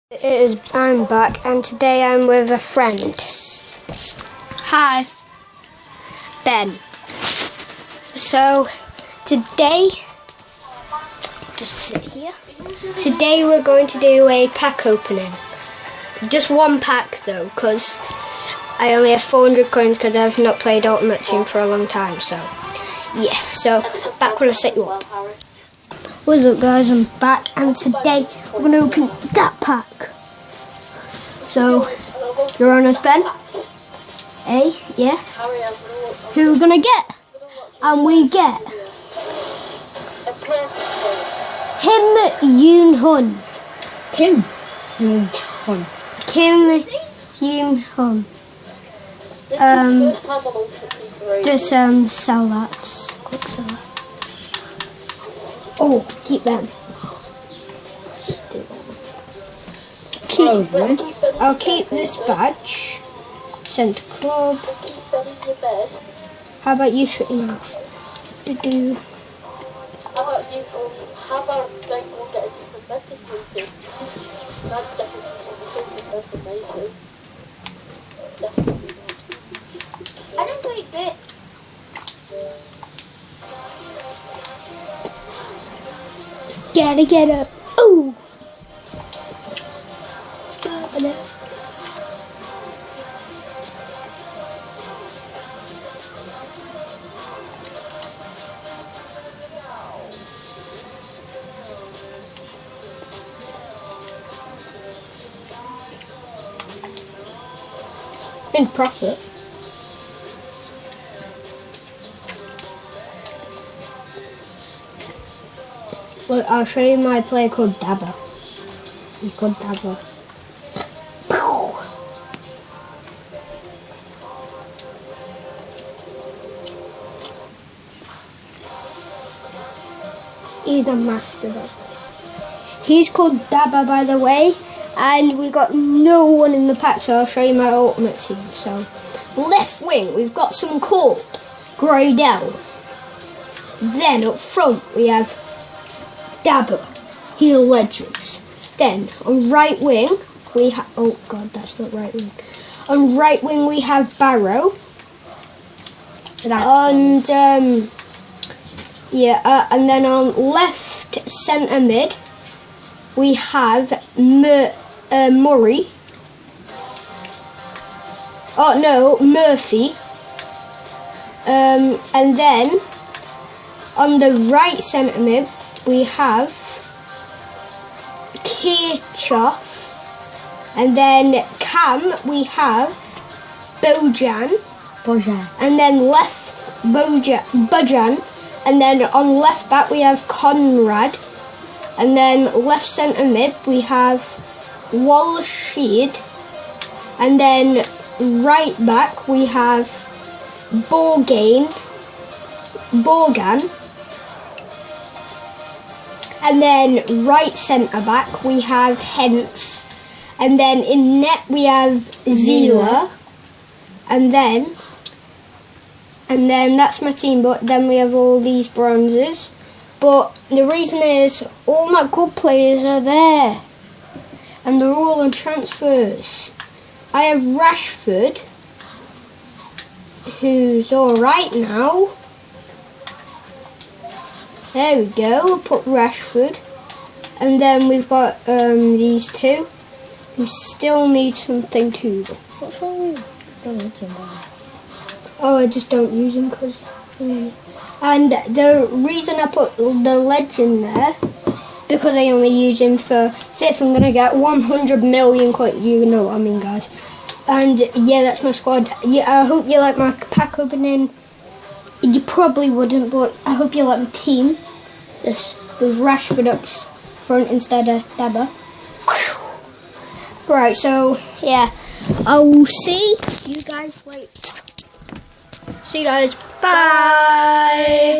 I'm back, and today I'm with a friend. Hi. Ben. So, today, just sit here. Today we're going to do a pack opening. Just one pack though, because I only have 400 coins because I've not played Ultimate Team for a long time, so yeah. So, back when I set you up. What's up guys, I'm back, and today we're going to open that pack. So, you're on us, Ben? A, yes. Who are we going to get? And we get Kim Yoon-hun. Kim Yoon-hun. Kim Yoon-hun. Just sell that. Quick sell that. Oh, keep them. I'll keep this badge. Send to club. How about you shutting off? How about like someone get a different message with you? That's definitely I don't like it. Gotta get up. Ooh. In profit. Look, I'll show you my player called Dabba. He's called Dabba. He's a master though. He's called Dabba, by the way, and we got no one in the pack, so I'll show you my ultimate team. So, left wing, we've got someone called Gradel. Then up front we have Dabba. He's a legend. Then on right wing we have, oh god, that's not right wing. On right wing we have Barrow. And and then on left centre mid we have Murray. Oh no, Murphy. And then on the right centre mid we have Kirchhoff. And then Cam we have Bojan. And then left Bojan. And then on left back we have Conrad. And then left centre mid we have Walshed. And then right back we have Borgan. And then right centre back we have Hens. And then in net we have Zila. And then that's my team, but then we have all these bronzes. But the reason is all my good players are there. And they're all on transfers. I have Rashford, who's alright now. There we go, we'll put Rashford. And then we've got these two, who still need something too. What's wrong with them? Oh, I just don't use them because... And the reason I put the legend there, because I only use him for, say if I'm going to get 100 million coins, you know what I mean guys. And yeah, that's my squad. Yeah, I hope you like my pack opening. You probably wouldn't, but I hope you like my team. This with Rashford up front instead of Dabba. Right, so yeah, I will see you guys later. See you guys. Bye.